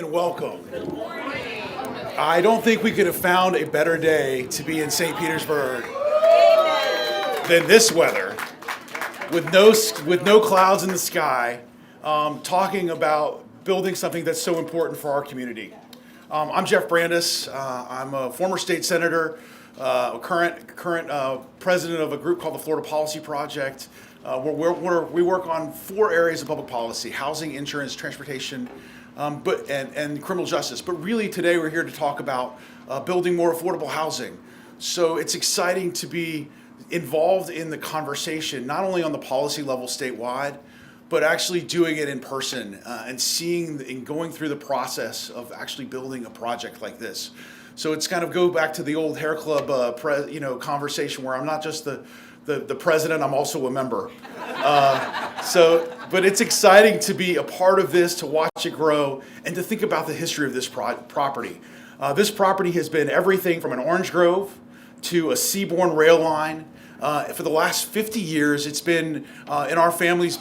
and welcome. I don't think we could have found a better day to be in St. Petersburg than this weather, with no clouds in the sky, talking about building something that's so important for our community. I'm Jeff Brandis. I'm a former state senator, current president of a group called the Florida Policy Project. We work on 4 areas of public policy: housing, insurance, transportation, and criminal justice. But really today we're here to talk about building more affordable housing. So it's exciting to be involved in the conversation, not only on the policy level statewide, but actually doing it in person and seeing and going through the process of actually building a project like this. So it's kind of go back to the old hair club conversation where I'm not just the president, I'm also a member. But it's exciting to be a part of this, to watch it grow, and to think about the history of this property. This property has been everything from an orange grove to a seaborne rail line. For the last 50 years, it's been in our family's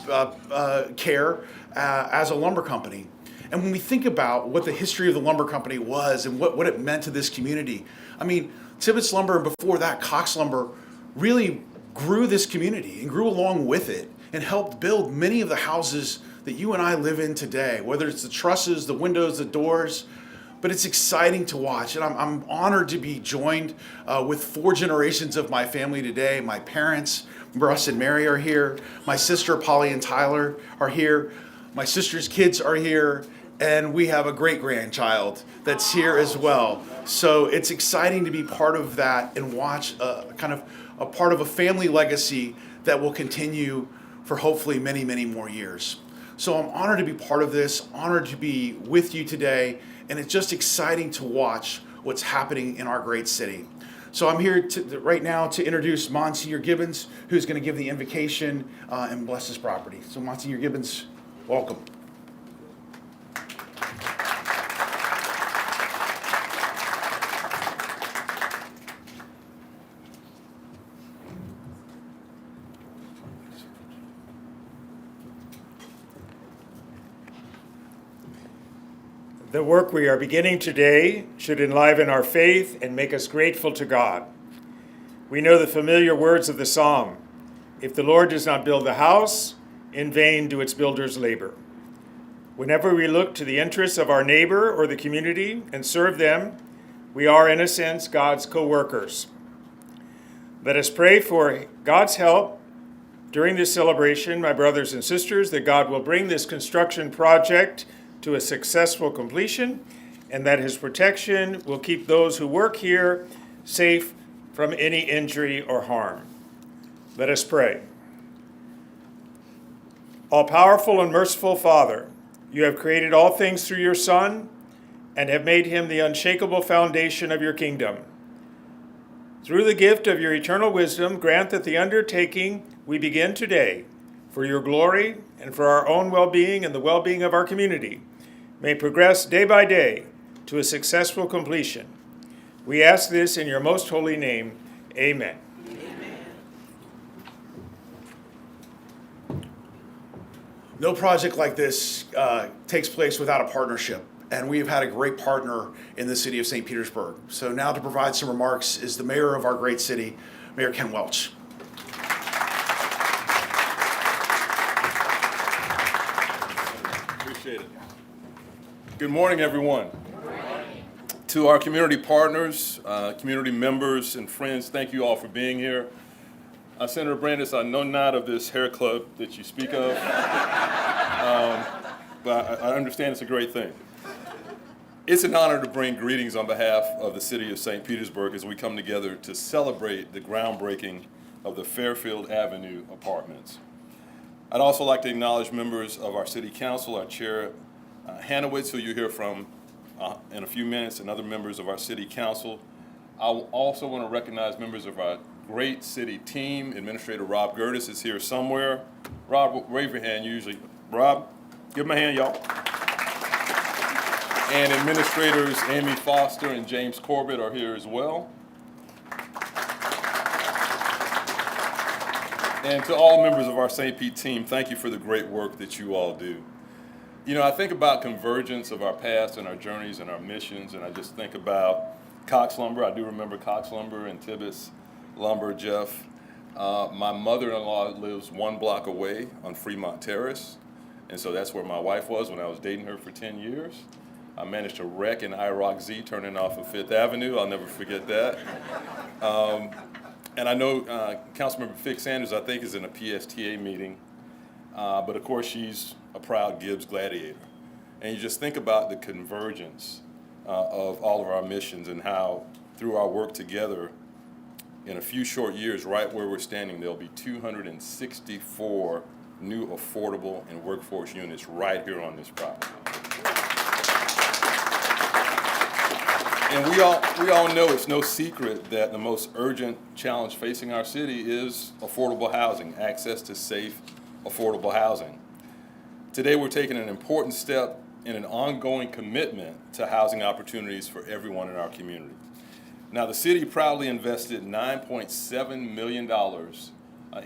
care as a lumber company. And when we think about what the history of the lumber company was and what it meant to this community, I mean, Tibbetts Lumber and before that, Cox Lumber really grew this community and grew along with it and helped build many of the houses that you and I live in today, whether it's the trusses, the windows, the doors. But it's exciting to watch, and I'm honored to be joined with 4 generations of my family today. My parents, Russ and Mary, are here. My sister, Polly and Tyler, are here. My sister's kids are here, and we have a great-grandchild that's here as well. So it's exciting to be part of that and watch kind of a part of a family legacy that will continue for hopefully many, many more years. So I'm honored to be part of this, honored to be with you today, and it's just exciting to watch what's happening in our great city. So I'm here right now to introduce Monsignor Gibbons, who's going to give the invocation and bless this property. So Monsignor Gibbons, welcome. The work we are beginning today should enliven our faith and make us grateful to God. We know the familiar words of the psalm, "If the Lord does not build the house, in vain do its builders labor." Whenever we look to the interests of our neighbor or the community and serve them, we are, in a sense, God's co-workers. Let us pray for God's help during this celebration, my brothers and sisters, that God will bring this construction project to a successful completion, and that his protection will keep those who work here safe from any injury or harm. Let us pray. All-powerful and merciful Father, you have created all things through your Son and have made him the unshakable foundation of your kingdom. Through the gift of your eternal wisdom, grant that the undertaking we begin today, for your glory and for our own well-being and the well-being of our community, may progress day by day to a successful completion. We ask this in your most holy name. Amen. No project like this takes place without a partnership, and we have had a great partner in the city of St. Petersburg. So now to provide some remarks is the mayor of our great city, Mayor Ken Welch. Appreciate it. Good morning, everyone. Good morning. To our community partners, community members, and friends, thank you all for being here. Senator Brandis, I know not of this hair club that you speak of, but I understand it's a great thing. It's an honor to bring greetings on behalf of the city of St. Petersburg as we come together to celebrate the groundbreaking of the Fairfield Avenue apartments. I'd also like to acknowledge members of our city council, our chair, Hanowitz, who you'll hear from in a few minutes, and other members of our city council. I also want to recognize members of our great city team. Administrator Rob Gertis is here somewhere. Rob, wave your hand usually. Rob, give him a hand, y'all. And administrators Amy Foster and James Corbett are here as well. And to all members of our St. Pete team, thank you for the great work that you all do. I think about convergence of our past and our journeys and our missions, and I just think about Cox Lumber. I do remember Cox Lumber and Tibbetts Lumber, Jeff. My mother-in-law lives 1 block away on Fremont Terrace, and so that's where my wife was when I was dating her for 10 years. I managed to wreck an IROC Z turning off of Fifth Avenue. I'll never forget that. And I know Councilmember Fick Sanders, I think, is in a PSTA meeting, but of course she's a proud Gibbs gladiator. And you just think about the convergence of all of our missions and how through our work together, in a few short years, right where we're standing, there'll be 264 new affordable and workforce units right here on this property. And we all know it's no secret that the most urgent challenge facing our city is affordable housing, access to safe, affordable housing. Today we're taking an important step in an ongoing commitment to housing opportunities for everyone in our community. Now, the city proudly invested $9.7 million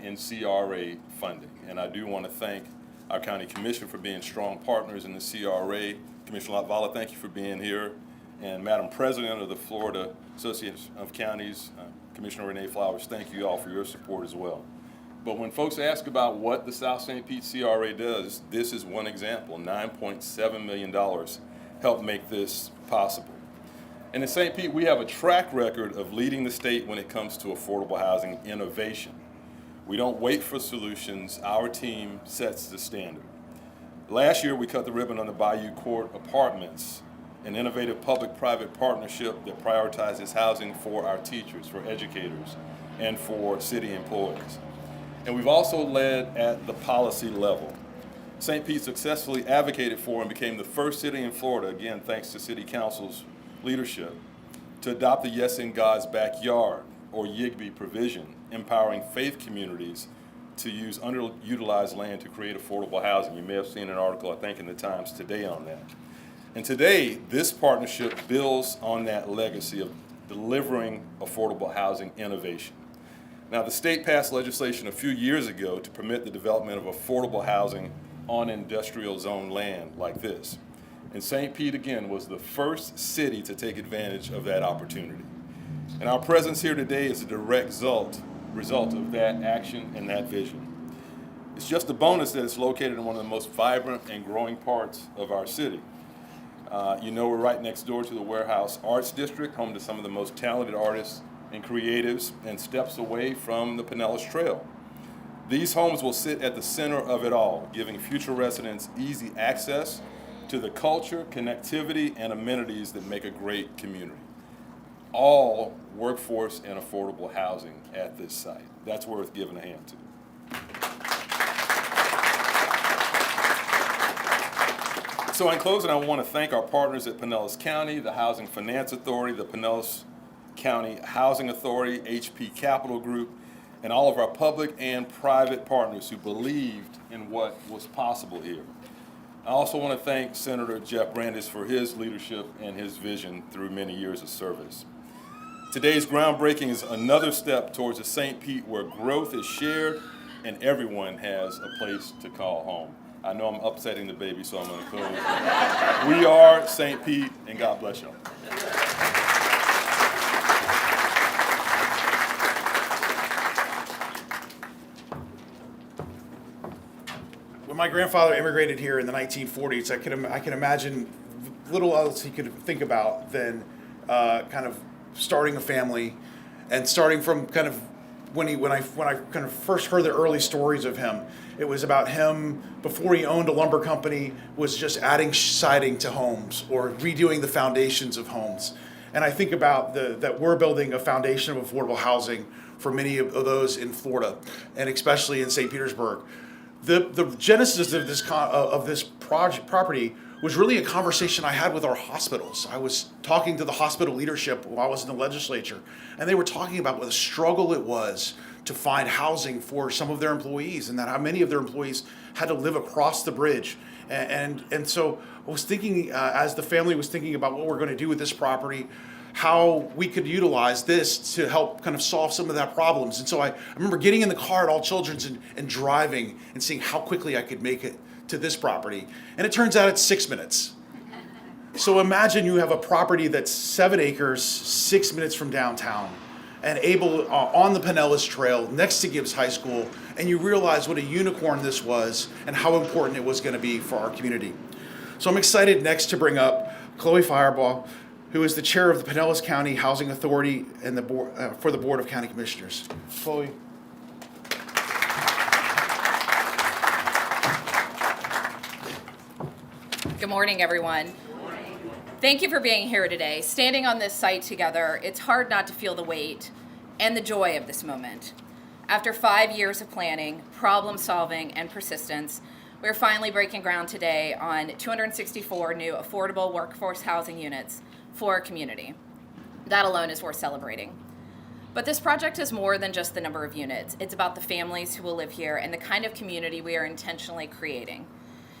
in CRA funding, and I do want to thank our county commission for being strong partners in the CRA. Commissioner Latvala, thank you for being here. And Madam President of the Florida Association of Counties, Commissioner Renee Flowers, thank you all for your support as well. But when folks ask about what the South St. Pete CRA does, this is one example. $9.7 million helped make this possible. And in St. Pete, we have a track record of leading the state when it comes to affordable housing innovation. We don't wait for solutions. Our team sets the standard. Last year, we cut the ribbon on the Bayou Court Apartments, an innovative public-private partnership that prioritizes housing for our teachers, for educators, and for city employees. And we've also led at the policy level. St. Pete successfully advocated for and became the first city in Florida, again, thanks to City Council's leadership, to adopt the Yes in God's Backyard, or YIGBY provision, empowering faith communities to use underutilized land to create affordable housing. You may have seen an article, I think, in the Times today on that. And today, this partnership builds on that legacy of delivering affordable housing innovation. Now, the state passed legislation a few years ago to permit the development of affordable housing on industrial zone land like this. And St. Pete, again, was the first city to take advantage of that opportunity. And our presence here today is a direct result of that action and that vision. It's just a bonus that it's located in one of the most vibrant and growing parts of our city. We're right next door to the Warehouse Arts District, home to some of the most talented artists and creatives, and steps away from the Pinellas Trail. These homes will sit at the center of it all, giving future residents easy access to the culture, connectivity, and amenities that make a great community. All workforce and affordable housing at this site. That's worth giving a hand to. So in closing, I want to thank our partners at Pinellas County, the Housing Finance Authority, the Pinellas County Housing Authority, HP Capital Group, and all of our public and private partners who believed in what was possible here. I also want to thank Senator Jeff Brandes for his leadership and his vision through many years of service. Today's groundbreaking is another step towards a St. Pete where growth is shared and everyone has a place to call home. I know I'm upsetting the baby, so I'm going to close. We are St. Pete, and God bless y'all. When my grandfather immigrated here in the 1940s, I can imagine little else he could think about than kind of starting a family, and starting from kind of when I kind of first heard the early stories of him. It was about him before he owned a lumber company was just adding siding to homes or redoing the foundations of homes. And I think about that we're building a foundation of affordable housing for many of those in Florida, and especially in St. Petersburg. The genesis of this property was really a conversation I had with our hospitals. I was talking to the hospital leadership while I was in the legislature, and they were talking about what a struggle it was to find housing for some of their employees, and that how many of their employees had to live across the bridge. And so I was thinking, as the family was thinking about what we're going to do with this property, how we could utilize this to help kind of solve some of that problems. And so I remember getting in the car at All Children's and driving and seeing how quickly I could make it to this property, and it turns out it's 6 minutes. So imagine you have a property that's 7 acres, 6 minutes from downtown, and able on the Pinellas Trail next to Gibbs High School, and you realize what a unicorn this was and how important it was going to be for our community. So I'm excited next to bring up Chloe Firebaugh, who is the chair of the Pinellas County Housing Authority and the board, for the Board of County Commissioners. Chloe. Good morning, everyone. Thank you for being here today. Standing on this site together, it's hard not to feel the weight and the joy of this moment. After 5 years of planning, problem solving, and persistence, we're finally breaking ground today on 264 new affordable workforce housing units for our community. That alone is worth celebrating. But this project is more than just the number of units. It's about the families who will live here and the kind of community we are intentionally creating.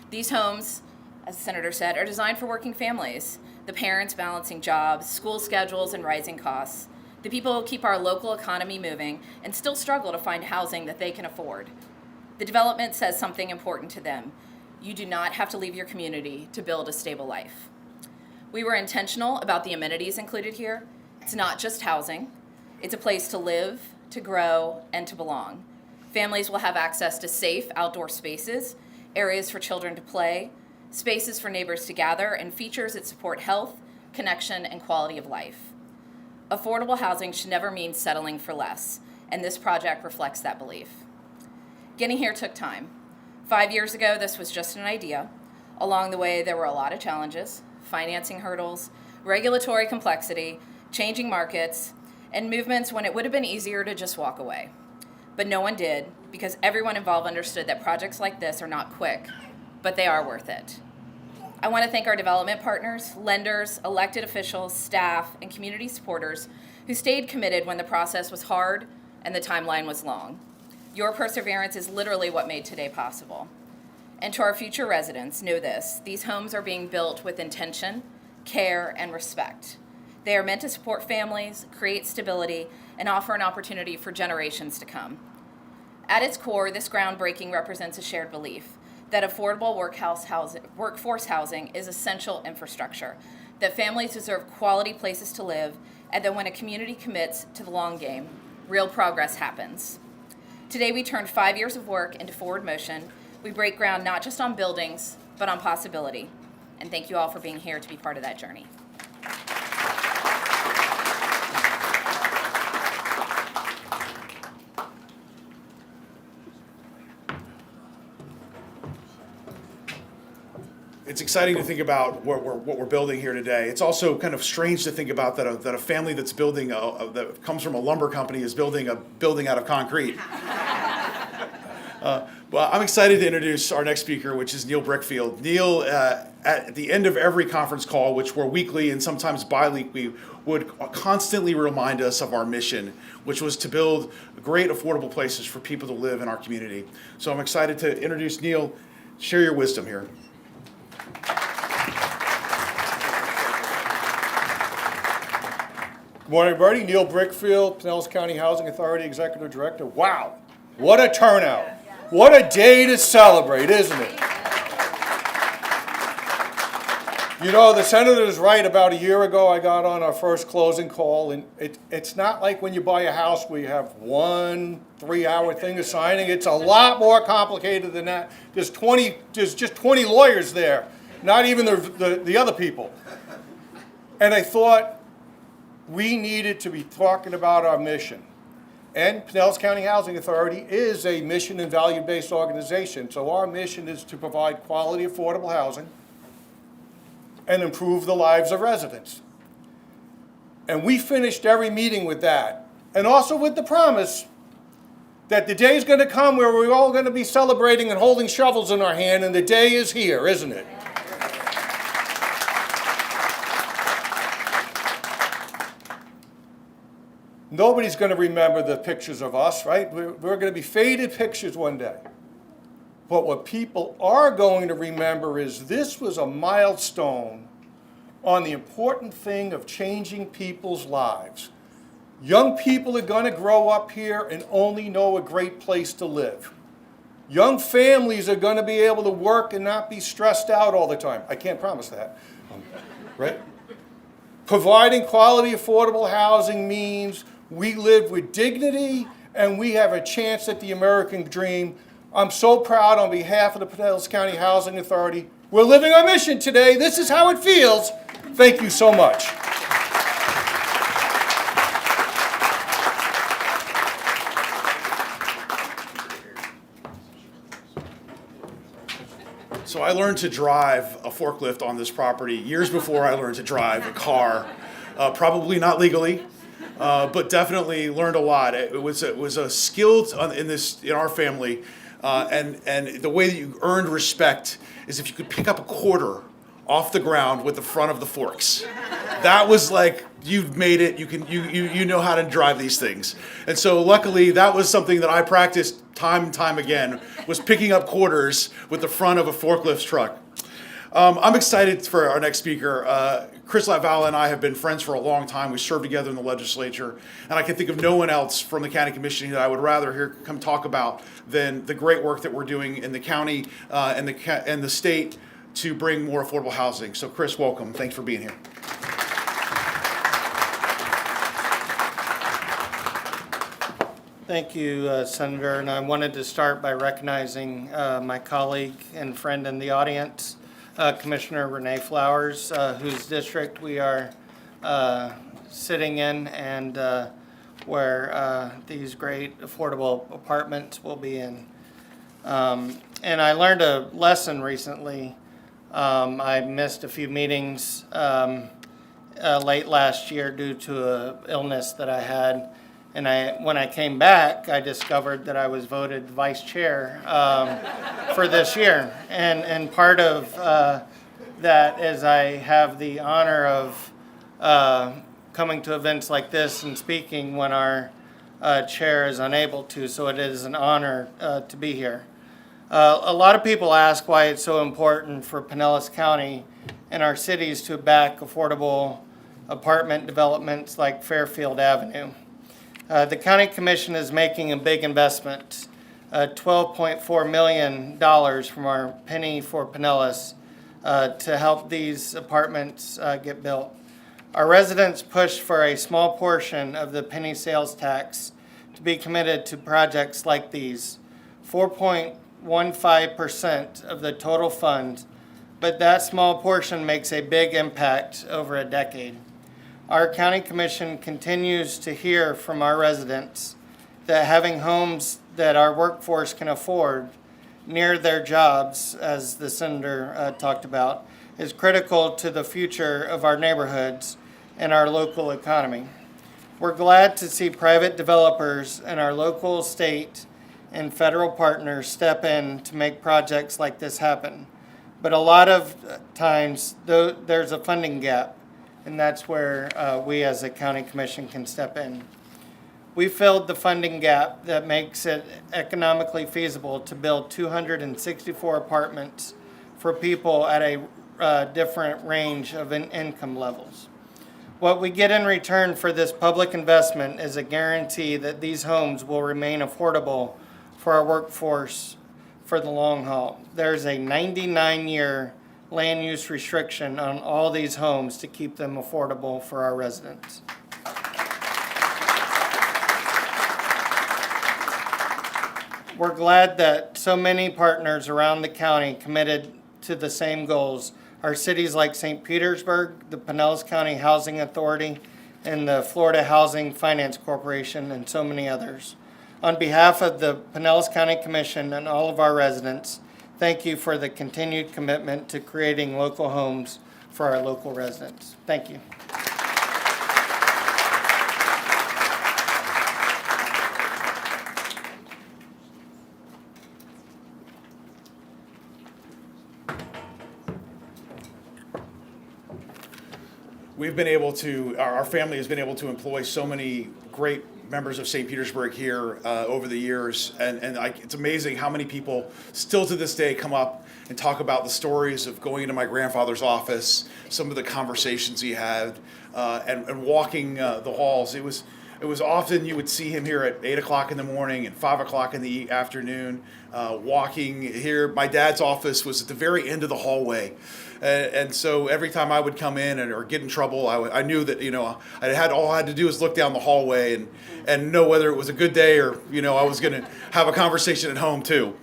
These homes, as the Senator said, are designed for working families, the parents balancing jobs, school schedules, and rising costs, the people who keep our local economy moving and still struggle to find housing that they can afford. The development says something important to them. You do not have to leave your community to build a stable life. We were intentional about the amenities included here. It's not just housing. It's a place to live, to grow, and to belong. Families will have access to safe outdoor spaces, areas for children to play, spaces for neighbors to gather, and features that support health, connection, and quality of life. Affordable housing should never mean settling for less, and this project reflects that belief. Getting here took time. 5 years ago, this was just an idea. Along the way, there were a lot of challenges, financing hurdles, regulatory complexity, changing markets, and movements when it would have been easier to just walk away. But no one did, because everyone involved understood that projects like this are not quick, but they are worth it. I want to thank our development partners, lenders, elected officials, staff, and community supporters who stayed committed when the process was hard and the timeline was long. Your perseverance is literally what made today possible. And to our future residents, know this: these homes are being built with intention, care, and respect. They are meant to support families, create stability, and offer an opportunity for generations to come. At its core, this groundbreaking represents a shared belief that affordable workforce housing is essential infrastructure, that families deserve quality places to live, and that when a community commits to the long game, real progress happens. Today, we turn 5 years of work into forward motion. We break ground not just on buildings, but on possibility. And thank you all for being here to be part of that journey. It's exciting to think about what we're building here today. It's also kind of strange to think about that a family that's building that comes from a lumber company is building a building out of concrete. Well, I'm excited to introduce our next speaker, which is Neil Brickfield. Neil, at the end of every conference call, which were weekly and sometimes bi-weekly, would constantly remind us of our mission, which was to build great affordable places for people to live in our community. So I'm excited to introduce Neil. Share your wisdom here. Good morning, everybody. Neil Brickfield, Pinellas County Housing Authority Executive Director. Wow, what a turnout. What a day to celebrate, isn't it? You know, the senator is right. About a year ago, I got on our first closing call, and it's not like when you buy a house where you have 1 3-hour thing of signing. It's a lot more complicated than that. There's just 20 lawyers there, not even the other people. And I thought we needed to be talking about our mission. And Pinellas County Housing Authority is a mission and value-based organization. So our mission is to provide quality, affordable housing and improve the lives of residents. And we finished every meeting with that. And also with the promise that the day is going to come where we're all going to be celebrating and holding shovels in our hand, and the day is here, isn't it? Nobody's going to remember the pictures of us, right? We're going to be faded pictures one day. But what people are going to remember is this was a milestone on the important thing of changing people's lives. Young people are going to grow up here and only know a great place to live. Young families are going to be able to work and not be stressed out all the time. I can't promise that, right? Providing quality, affordable housing means we live with dignity and we have a chance at the American dream. I'm so proud on behalf of the Pinellas County Housing Authority. We're living our mission today. This is how it feels. Thank you so much. So I learned to drive a forklift on this property years before I learned to drive a car. Probably not legally, but definitely learned a lot. It was a skill in our family, and the way that you earned respect is if you could pick up a quarter off the ground with the front of the forks. That was like, you've made it. You know how to drive these things. And so luckily that was something that I practiced time and time again, was picking up quarters with the front of a forklift truck. I'm excited for our next speaker. Chris Latvala and I have been friends for a long time. We served together in the legislature, and I can think of no one else from the county commission that I would rather hear come talk about than the great work that we're doing in the county and the state to bring more affordable housing. So Chris, welcome. Thanks for being here. Thank you, Senator, and I wanted to start by recognizing my colleague and friend in the audience, Commissioner Renee Flowers, whose district we are sitting in and where these great affordable apartments will be in. And I learned a lesson recently. I missed a few meetings late last year due to an illness that I had. And when I came back, I discovered that I was voted vice chair for this year. And part of that is I have the honor of coming to events like this and speaking when our chair is unable to. So it is an honor to be here. A lot of people ask why it's so important for Pinellas County and our cities to back affordable apartment developments like Fairfield Avenue. The County Commission is making a big investment, $12.4 million from our Penny for Pinellas to help these apartments get built. Our residents pushed for a small portion of the penny sales tax to be committed to projects like these, 4.15% of the total fund, but that small portion makes a big impact over a decade. Our county commission continues to hear from our residents that having homes that our workforce can afford near their jobs, as the senator talked about, is critical to the future of our neighborhoods and our local economy. We're glad to see private developers and our local, state, and federal partners step in to make projects like this happen. But a lot of times there's a funding gap, and that's where we as a county commission can step in. We filled the funding gap that makes it economically feasible to build 264 apartments for people at a different range of income levels. What we get in return for this public investment is a guarantee that these homes will remain affordable for our workforce for the long haul. There's a 99-year land use restriction on all these homes to keep them affordable for our residents. We're glad that so many partners around the county committed to the same goals. Our cities like St. Petersburg, the Pinellas County Housing Authority, and the Florida Housing Finance Corporation, and so many others. On behalf of the Pinellas County Commission and all of our residents, thank you for the continued commitment to creating local homes for our local residents. Thank you. Our family has been able to employ so many great members of St. Petersburg here over the years, and it's amazing how many people still to this day come up and talk about the stories of going into my grandfather's office, some of the conversations he had, and walking the halls. It was often you would see him here at 8 o'clock in the morning and 5 o'clock in the afternoon, walking here. My dad's office was at the very end of the hallway. And so every time I would come in or get in trouble, I knew that, all I had to do was look down the hallway and know whether it was a good day or, I was going to have a conversation at home too.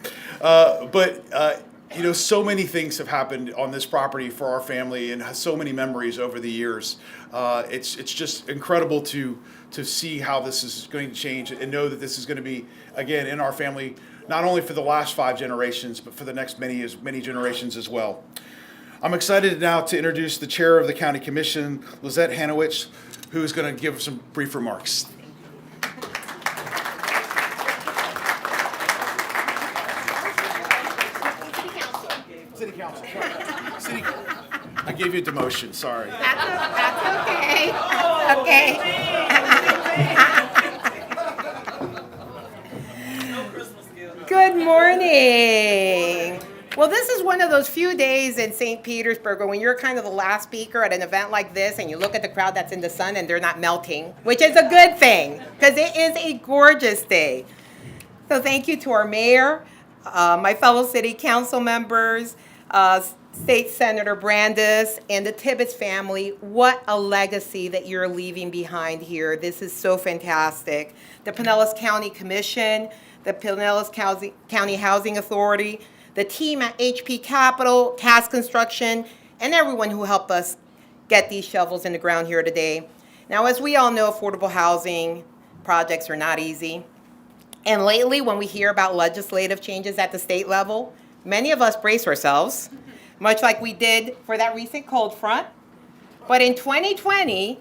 So many things have happened on this property for our family and so many memories over the years. It's just incredible to see how this is going to change and know that this is going to be, again, in our family, not only for the last 5 generations, but for the next many generations as well. I'm excited now to introduce the chair of the County Commission, Lizette Hanowich, who is going to give some brief remarks. City Council. I gave you a demotion, sorry. That's okay. That's okay. Good morning. Well, this is one of those few days in St. Petersburg when you're kind of the last speaker at an event like this and you look at the crowd that's in the sun and they're not melting, which is a good thing because it is a gorgeous day. So thank you to our mayor, my fellow city council members, State Senator Brandis, and the Tibbetts family. What a legacy that you're leaving behind here. This is so fantastic. The Pinellas County Commission, the Pinellas County Housing Authority, the team at HP Capital, Cass Construction, and everyone who helped us get these shovels in the ground here today. Now, as we all know, affordable housing projects are not easy. And lately, when we hear about legislative changes at the state level, many of us brace ourselves, much like we did for that recent cold front. But in 2020,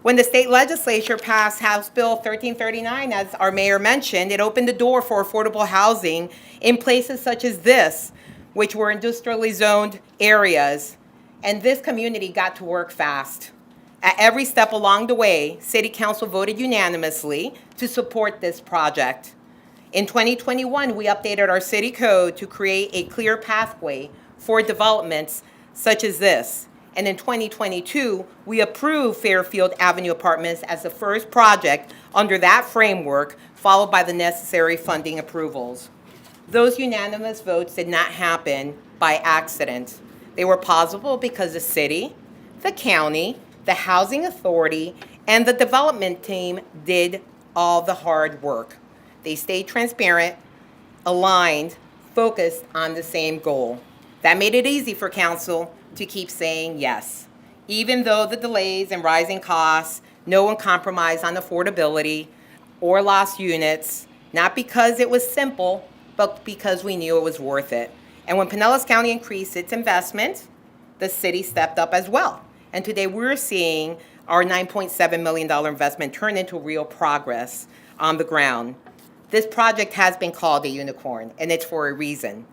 when the state legislature passed House Bill 1339, as our mayor mentioned, it opened the door for affordable housing in places such as this, which were industrially zoned areas. And this community got to work fast. At every step along the way, City Council voted unanimously to support this project. In 2021, we updated our city code to create a clear pathway for developments such as this. And in 2022, we approved Fairfield Avenue Apartments as the first project under that framework, followed by the necessary funding approvals. Those unanimous votes did not happen by accident. They were possible because the city, the county, the housing authority, and the development team did all the hard work. They stayed transparent, aligned, focused on the same goal. That made it easy for council to keep saying yes. Even though the delays and rising costs, no one compromised on affordability or lost units, not because it was simple, but because we knew it was worth it. And when Pinellas County increased its investment, the city stepped up as well. And today we're seeing our $9.7 million investment turn into real progress on the ground. This project has been called a unicorn, and it's for a reason.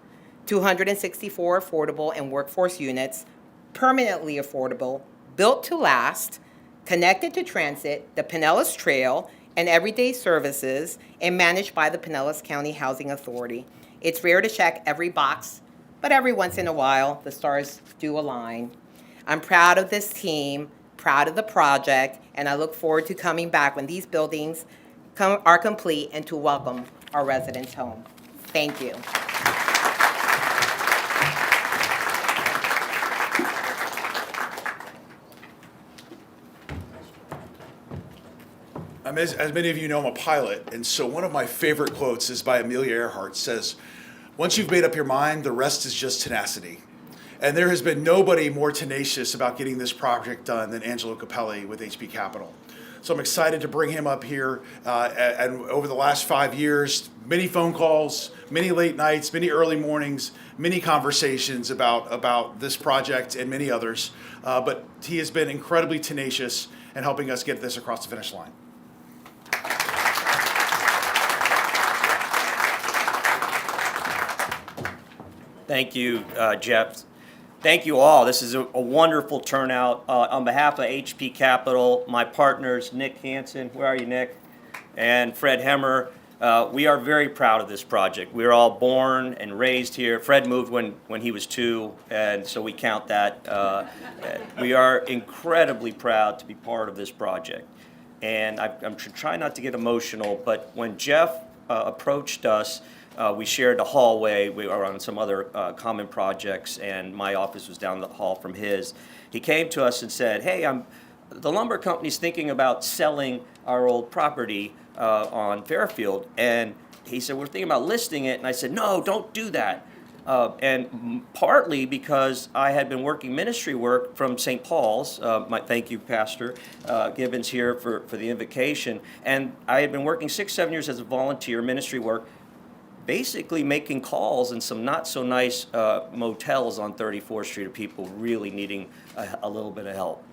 264 affordable and workforce units, permanently affordable, built to last, connected to transit, the Pinellas Trail, and everyday services, and managed by the Pinellas County Housing Authority. It's rare to check every box, but every once in a while, the stars do align. I'm proud of this team, proud of the project, and I look forward to coming back when these buildings are complete and to welcome our residents home. Thank you. As many of you know, I'm a pilot, and so one of my favorite quotes is by Amelia Earhart. Says, "Once you've made up your mind, the rest is just tenacity." And there has been nobody more tenacious about getting this project done than Angelo Capelli with HP Capital. So I'm excited to bring him up here. And over the last 5 years, many phone calls, many late nights, many early mornings, many conversations about this project and many others. But he has been incredibly tenacious in helping us get this across the finish line. Thank you, Jeff. Thank you all. This is a wonderful turnout. On behalf of HP Capital, my partners, Nick Hansen, where are you, Nick? And Fred Hemmer, we are very proud of this project. We were all born and raised here. Fred moved when he was 2, and so we count that. We are incredibly proud to be part of this project. And I'm trying not to get emotional, but when Jeff approached us, we shared the hallway. We were on some other common projects, and my office was down the hall from his. He came to us and said, hey, the lumber company's thinking about selling our old property on Fairfield. And he said, we're thinking about listing it. And I said, no, don't do that. And partly because I had been working ministry work from St. Paul's. Thank you, Pastor Gibbons here for the invocation. And I had been working 6-7 years as a volunteer ministry work, basically making calls in some not so nice motels on 34th Street of people really needing a little bit of help.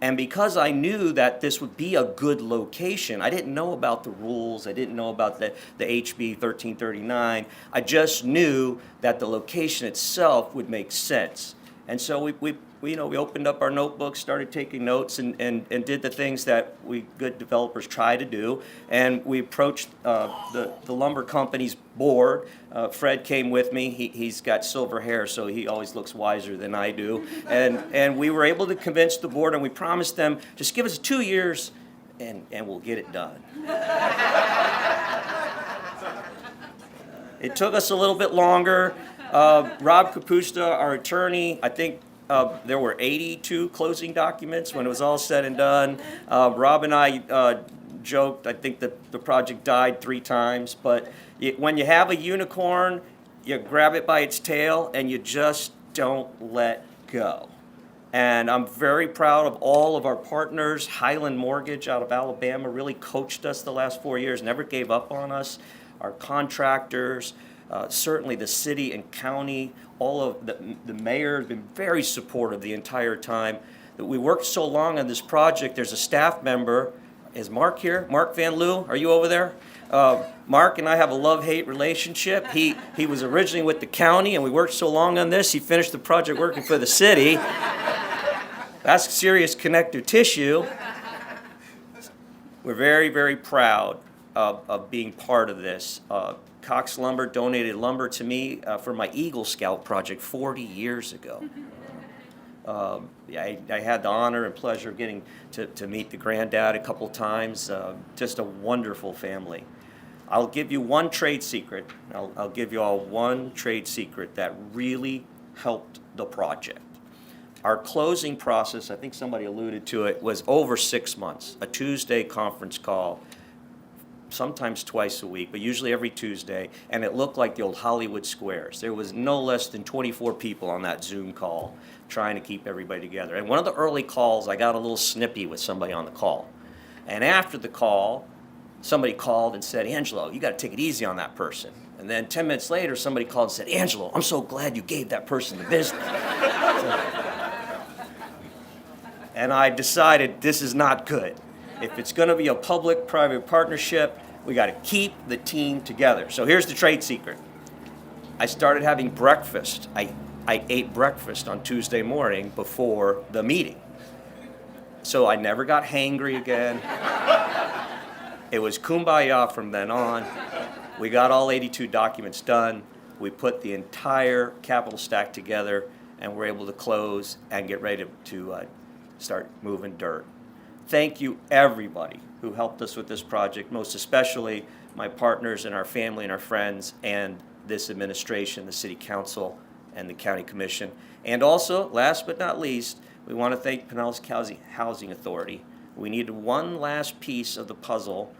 And because I knew that this would be a good location, I didn't know about the rules, I didn't know about the HB 1339, I just knew that the location itself would make sense. And so we opened up our notebooks, started taking notes, and did the things that we good developers try to do. And we approached the lumber company's board. Fred came with me. He's got silver hair, so he always looks wiser than I do. And we were able to convince the board, and we promised them, just give us 2 years, and we'll get it done. It took us a little bit longer. Rob Kapusta, our attorney, I think there were 82 closing documents when it was all said and done. Rob and I joked, I think that the project died 3 times, but when you have a unicorn, you grab it by its tail and you just don't let go. And I'm very proud of all of our partners. Highland Mortgage out of Alabama really coached us the last 4 years, never gave up on us. Our contractors, certainly the city and county, all of the mayor has been very supportive the entire time. That we worked so long on this project. There's a staff member. Is Mark here? Mark Van Loo, are you over there? Mark and I have a love-hate relationship. He was originally with the county, and we worked so long on this, he finished the project working for the city. That's serious connective tissue. We're very, very proud of being part of this. Cox Lumber donated lumber to me for my Eagle Scout project 40 years ago. I had the honor and pleasure of getting to meet the granddad a couple times. Just a wonderful family. I'll give you one trade secret. I'll give you all one trade secret that really helped the project. Our closing process, I think somebody alluded to it, was over 6 months. A Tuesday conference call, sometimes twice a week, but usually every Tuesday, and it looked like the old Hollywood Squares. There was no less than 24 people on that Zoom call trying to keep everybody together. And one of the early calls, I got a little snippy with somebody on the call. And after the call, somebody called and said, Angelo, you got to take it easy on that person. And then 10 minutes later, somebody called and said, Angelo, I'm so glad you gave that person the business. And I decided this is not good. If it's going to be a public-private partnership, we got to keep the team together. So here's the trade secret. I started having breakfast. I ate breakfast on Tuesday morning before the meeting. So I never got hangry again. It was kumbaya from then on. We got all 82 documents done. We put the entire capital stack together, and we're able to close and get ready to start moving dirt. Thank you, everybody who helped us with this project, most especially my partners and our family and our friends and this administration, the City Council, and the County Commission. And also, last but not least, we want to thank Pinellas County Housing Authority. We needed one last piece of the puzzle.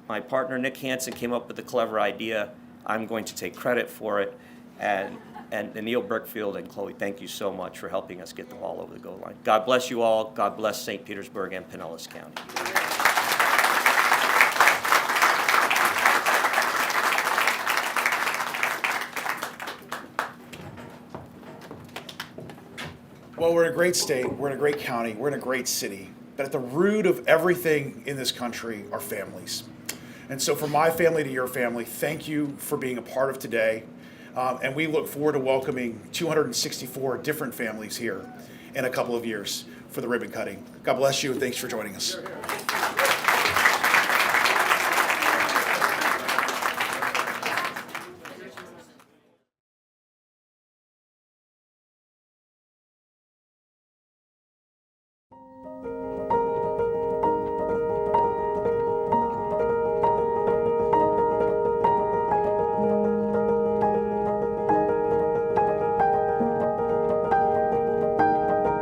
My partner, Nick Hansen, came up with a clever idea. I'm going to take credit for it. And Neil Brickfield and Chloe, thank you so much for helping us get the ball over the goal line. God bless you all. God bless St. Petersburg and Pinellas County. Well, we're in a great state, we're in a great county, we're in a great city. But at the root of everything in this country are families. And so from my family to your family, thank you for being a part of today. And we look forward to welcoming 264 different families here in a couple of years for the ribbon cutting. God bless you, and thanks for joining us.